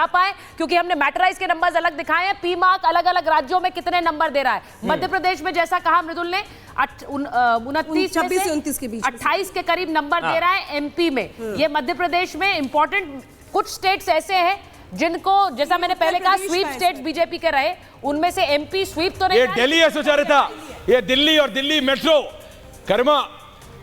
पाए, क्योंकि हमने मैटराइज के नंबर्स अलग दिखाए हैं, पी मार्क अलग अलग राज्यों में कितने नंबर दे रहा है। मध्य प्रदेश में जैसा कहा मृदुल ने 29 से 29 के बीच 28 के करीब नंबर दे रहा है। एमपी में ये मध्य प्रदेश में इंपॉर्टेंट कुछ स्टेट्स ऐसे हैं जिनको, जैसा मैंने पहले कहा, स्वीप स्टेट्स बीजेपी के रहे, उनमें से एमपी स्वीप तो नहीं। ये दिल्ली है सुचारिता, ये दिल्ली और दिल्ली मेट्रो कर्मा,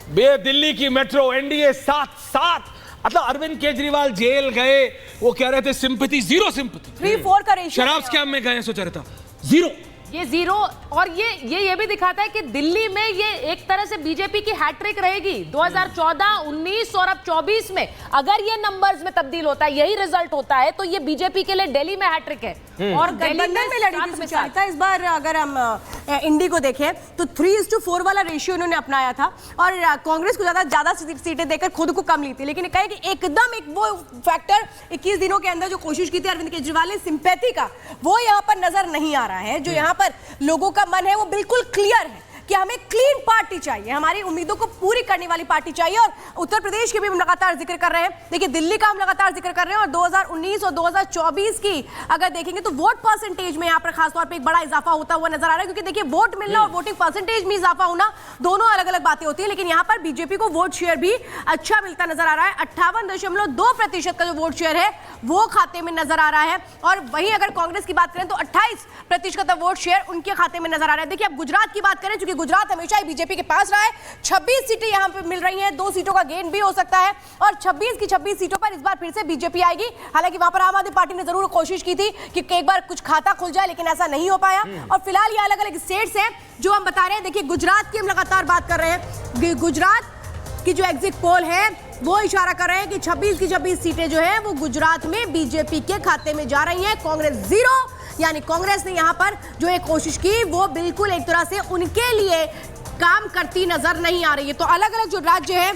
बे दिल्ली की मेट्रो एनडीए साथ मतलब अरविंद केजरीवाल जेल गए, वो कह रहे थे सिंपैथी, जीरो सिंपैथी, 3-4 का रेशियो। शराब स्कैम में गए सुचारिता, जीरो। ये जीरो, और ये भी दिखाता है कि दिल्ली में ये एक तरह से बीजेपी की हैट्रिक रहेगी 2014, 19 और अब 24 में। अगर ये नंबर्स में तब्दील होता है, यही रिजल्ट होता है, तो ये बीजेपी के लिए दिल्ली में हैट्रिक है। और गठबंधन में लड़ी थी सुचारिता। इस बार अगर हम इंडी को देखें तो 3:4 वाला रेशियो उन्होंने अपनाया था और कांग्रेस को ज्यादा सीटें देकर खुद को कम ली थी। लेकिन कहे कि एकदम एक वो फैक्टर 21 दिनों के अंदर जो कोशिश की थी अरविंद केजरीवाल ने सिंपैथी का, वो यहाँ पर नजर नहीं आ रहा है। जो यहाँ पर लोगों का मन है वो बिल्कुल क्लियर है कि हमें क्लीन पार्टी चाहिए, हमारी उम्मीदों को पूरी करने वाली पार्टी चाहिए। और उत्तर प्रदेश के भी हम लगातार जिक्र कर रहे हैं, देखिए दिल्ली का हम लगातार जिक्र कर रहे हैं। और 2019 और 2024 की अगर देखेंगे तो वोट परसेंटेज में यहाँ पर खासतौर पे एक बड़ा इजाफा होता हुआ नजर आ रहा है, क्योंकि देखिए वोट मिलना और वोटिंग परसेंटेज में इजाफा होना दोनों अलग अलग बातें होती है। लेकिन यहाँ पर बीजेपी को वोट शेयर भी अच्छा मिलता नजर आ रहा है। 58.2% का जो वोट शेयर है वो खाते में नजर आ रहा है। और वहीं अगर कांग्रेस की बात करें तो 28% का वोट शेयर उनके खाते में नजर आ रहा है। देखिए अब गुजरात की बात करें, गुजरात हमेशा ही बीजेपी के पास रहा है, 26 सीटें यहां पे मिल रही हैं, 2 सीटों का गेन भी हो सकता है और 26 की 26 सीटों पर इस बार फिर से बीजेपी आएगी। हालांकि वहां पर आम आदमी पार्टी ने जरूर कोशिश की थी कि एक बार कुछ खाता खुल जाए, लेकिन ऐसा नहीं हो पाया। और फिलहाल ये अलग अलग स्टेट्स हैं जो हम बता रहे हैं। देखिए गुजरात की हम लगातार बात कर रहे हैं, गुजरात की जो एग्जिट पोल है वो इशारा कर रहे हैं कि 26 की 26 सीटें जो है वो गुजरात में बीजेपी के खाते में जा रही हैं। कांग्रेस जीरो, यानी कांग्रेस ने यहां पर जो एक कोशिश की वो बिल्कुल एक तरह से उनके लिए काम करती नजर नहीं आ रही है। तो अलग अलग जो राज्य हैं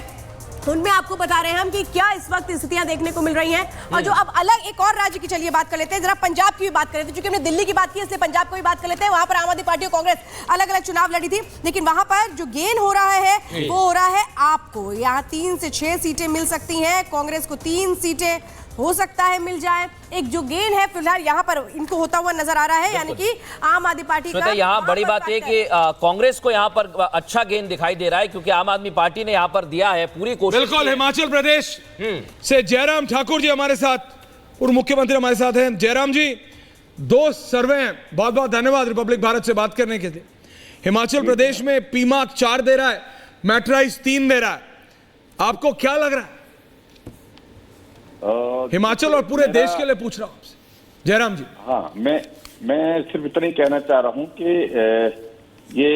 उनमें आपको बता रहे हैं हम कि क्या इस वक्त स्थितियां देखने को मिल रही हैं। और जो अब अलग एक और राज्य की चलिए बात कर लेते हैं, जरा पंजाब की भी बात कर लेते हैं, क्योंकि हमने दिल्ली की बात की इसलिए पंजाब को भी बात कर लेते हैं। वहां पर आम आदमी पार्टी और कांग्रेस अलग अलग चुनाव लड़ी थी, लेकिन वहां पर जो गेन हो रहा है वो हो रहा है आपको। यहाँ 3 से 6 सीटें मिल सकती हैं, कांग्रेस को 3 सीटें हो सकता है मिल जाए। एक जो गेन है फिलहाल यहाँ पर इनको होता हुआ नजर आ रहा है, यानी कि आम आदमी पार्टी का। यहाँ बड़ी बात है कि कांग्रेस को यहाँ पर अच्छा गेन दिखाई दे रहा है, क्योंकि आम आदमी पार्टी ने यहाँ पर दिया है पूरी कोशिश। बिल्कुल, हिमाचल प्रदेश से जयराम ठाकुर जी हमारे साथ और मुख्यमंत्री हमारे साथ हैं। जयराम जी, 2 सर्वे हैं, बहुत बहुत धन्यवाद रिपब्लिक भारत से बात करने के लिए। हिमाचल प्रदेश में पीमार्क 4 दे रहा है, मैट्राइज 3 दे रहा है, आपको क्या लग रहा है? हिमाचल और पूरे देश के लिए पूछ रहा हूं आपसे जयराम जी। हाँ, मैं सिर्फ इतना ही कहना चाह रहा हूं कि ये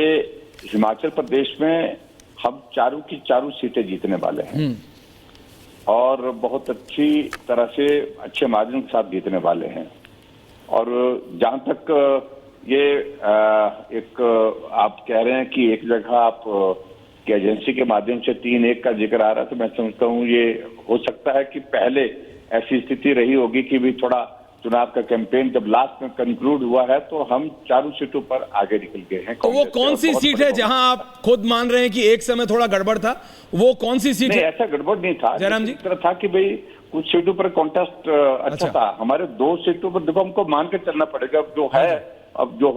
हिमाचल प्रदेश में हम चारों की चारों सीटें जीतने वाले हैं और बहुत अच्छी तरह से अच्छे मार्जिन के साथ जीतने वाले हैं। और जहां तक ये एक आप कह रहे हैं कि एक जगह आप कि एजेंसी के माध्यम से 3-1 का जिक्र आ रहा है, तो मैं समझता हूँ ये हो सकता है कि पहले ऐसी स्थिति रही होगी कि भी थोड़ा चुनाव का कैंपेन जब लास्ट में कंक्लूड हुआ है तो हम चारों सीटों पर आगे निकल गए हैं। तो वो कौन सी सीट है जहां आप खुद मान रहे हैं कि एक समय थोड़ा गड़बड़ था, वो कौन सी सीट है? ऐसा गड़बड़ नहीं था जयराम जी, इस तरह था कि भाई कुछ सीटों पर कॉन्टेस्ट अच्छा था। हमारे 2 सीटों पर देखो हमको मान के चलना पड़ेगा। अब जो है, अब जो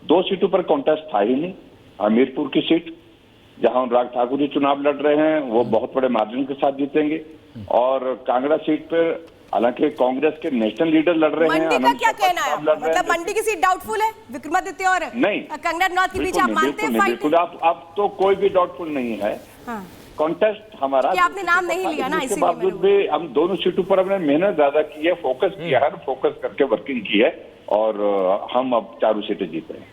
2 सीटों पर कॉन्टेस्ट था ही नहीं। हमीरपुर की सीट जहां अनुराग ठाकुर जी चुनाव लड़ रहे हैं वो बहुत बड़े मार्जिन के साथ जीतेंगे। और कांगड़ा सीट पर हालांकि कांग्रेस के नेशनल लीडर लड़ रहे हैं। मंडी का क्या कहना है? मतलब मंडी की सीट डाउटफुल है, विक्रमादित्य और नहीं कंगना नॉर्थ के बीच आप मानते हैं? बिल्कुल, आप तो कोई भी डाउटफुल नहीं है। कॉन्टेस्ट हमारा, आपने नाम नहीं लिया ना, इसके बावजूद भी हम दोनों सीटों पर हमने मेहनत ज्यादा की है, फोकस किया है, फोकस करके वर्किंग की है और हम अब चारों सीटें जीत रहे हैं।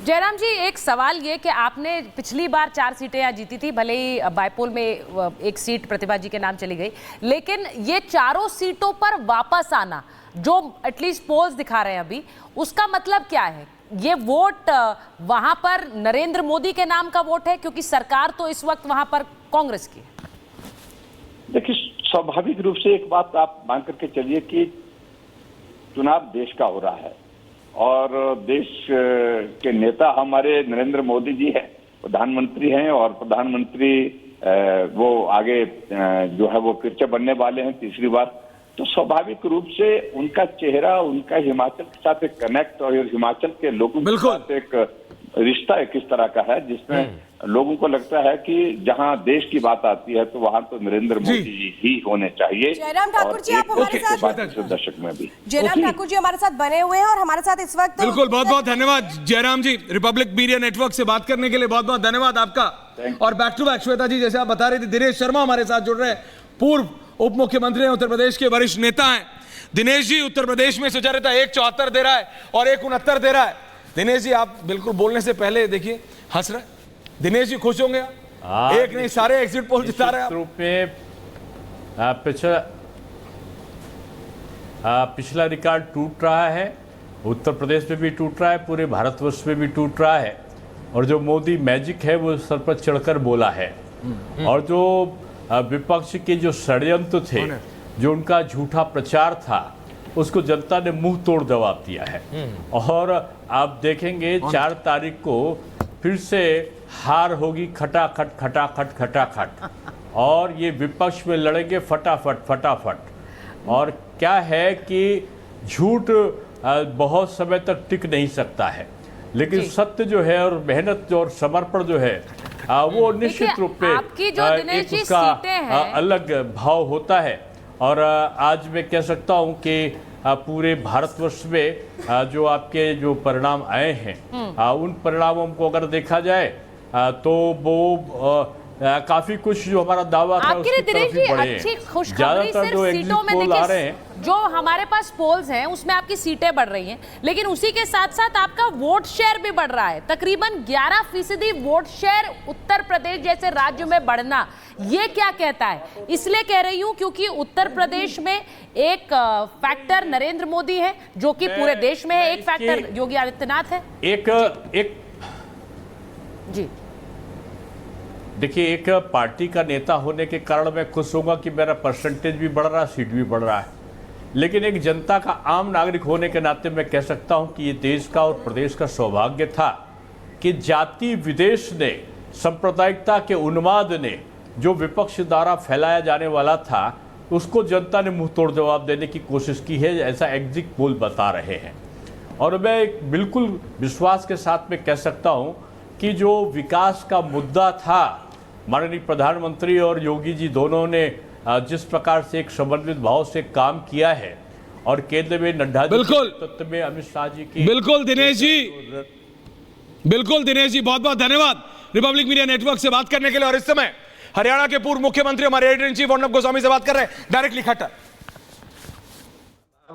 जयराम जी, एक सवाल ये कि आपने पिछली बार 4 सीटें यहाँ जीती थी, भले ही बायपोल में एक सीट प्रतिभा जी के नाम चली गई, लेकिन ये चारों सीटों पर वापस आना जो एटलीस्ट पोल्स दिखा रहे हैं अभी, उसका मतलब क्या है? ये वोट वहां पर नरेंद्र मोदी के नाम का वोट है, क्योंकि सरकार तो इस वक्त वहां पर कांग्रेस की है। देखिए, स्वाभाविक रूप से एक बात आप मान करके चलिए कि चुनाव देश का हो रहा है और देश के नेता हमारे नरेंद्र मोदी जी हैं, प्रधानमंत्री हैं और प्रधानमंत्री वो आगे जो है वो फिर से बनने वाले हैं 3री बार। तो स्वाभाविक रूप से उनका चेहरा, उनका हिमाचल के साथ एक कनेक्ट और हिमाचल के लोगों के साथ एक रिश्ता एक इस तरह का है जिसमें लोगों को लगता है कि जहां देश की बात आती है तो वहां तो नरेंद्र मोदी जी ही होने चाहिए। जयराम ठाकुर जी, आप हमारे साथ दशक में भी जयराम ठाकुर जी हमारे साथ बने हुए हैं और हमारे साथ इस वक्त बिल्कुल, बहुत बहुत धन्यवाद जयराम जी, रिपब्लिक मीडिया नेटवर्क से बात करने के लिए बहुत बहुत धन्यवाद आपका। और बैक टू बैक श्वेता जी, जैसे आप बता रहे थे, दिनेश शर्मा हमारे साथ जुड़ रहे हैं, पूर्व उप मुख्यमंत्री हैं, उत्तर प्रदेश के वरिष्ठ नेता हैं। दिनेश जी, उत्तर प्रदेश में सुचरिता 1.74 दे रहा है और 1.69 दे रहा है। दिनेश जी, आप बिल्कुल बोलने से पहले देखिए हंस रहे। दिनेश जी खुश होंगे आप? एक नहीं, सारे एग्जिट पोल जिता रहे हैं रूप में पिछला रिकॉर्ड टूट रहा है, उत्तर प्रदेश में भी टूट रहा है, पूरे भारतवर्ष में भी टूट रहा है। और जो मोदी मैजिक है वो सर पर चढ़कर बोला है। और जो विपक्ष के जो षड्यंत्र थे, जो उनका झूठा प्रचार था, उसको जनता ने मुंह तोड़ जवाब दिया है। और आप देखेंगे 4 तारीख को फिर से हार होगी, खटाखट खटाखट खटाखट, और ये विपक्ष में लड़ेंगे फटाफट फटाफट। और क्या है कि झूठ बहुत समय तक टिक नहीं सकता है, लेकिन सत्य जो है और मेहनत और समर्पण जो है वो निश्चित रूप पे एक उसका अलग भाव होता है। और आज मैं कह सकता हूँ कि पूरे भारतवर्ष में जो आपके जो परिणाम आए हैं, उन परिणामों को अगर देखा जाए तो वो काफी कुछ जो हमारा दावा था उसकी तरफ ही बढ़े हैं। ज्यादातर जो एग्जिट पोल आ रहे हैं, जो हमारे पास पोल्स हैं उसमें आपकी सीटें बढ़ रही हैं, लेकिन उसी के साथ साथ आपका वोट शेयर भी बढ़ रहा है। तकरीबन 11% वोट शेयर उत्तर प्रदेश जैसे राज्य में बढ़ना, ये क्या कहता है? इसलिए कह रही हूं क्योंकि उत्तर प्रदेश में एक फैक्टर नरेंद्र मोदी है, जो कि पूरे देश में है, एक फैक्टर योगी आदित्यनाथ है। एक जी देखिए, एक पार्टी का नेता होने के कारण मैं खुश होऊंगा कि मेरा परसेंटेज भी बढ़ रहा है, सीट भी बढ़ रहा है। लेकिन एक जनता का आम नागरिक होने के नाते मैं कह सकता हूं कि ये देश का और प्रदेश का सौभाग्य था कि जाति विदेश ने, सांप्रदायिकता के उन्माद ने जो विपक्ष द्वारा फैलाया जाने वाला था, उसको जनता ने मुंह तोड़ जवाब देने की कोशिश की है, ऐसा एग्जिट पोल बता रहे हैं। और मैं बिल्कुल विश्वास के साथ में कह सकता हूं कि जो विकास का मुद्दा था, माननीय प्रधानमंत्री और योगी जी दोनों ने जिस प्रकार से एक समन्वित भाव से काम किया है, और केंद्र में नड्डा जी के नेतृत्व में अमित शाह जी की, बिल्कुल दिनेश जी, बहुत बहुत धन्यवाद रिपब्लिक मीडिया नेटवर्क से बात करने के लिए। और इस समय हरियाणा के पूर्व मुख्यमंत्री हमारे editor in chief Arnab Goswami से बात कर रहे हैं डायरेक्टली खट्टर।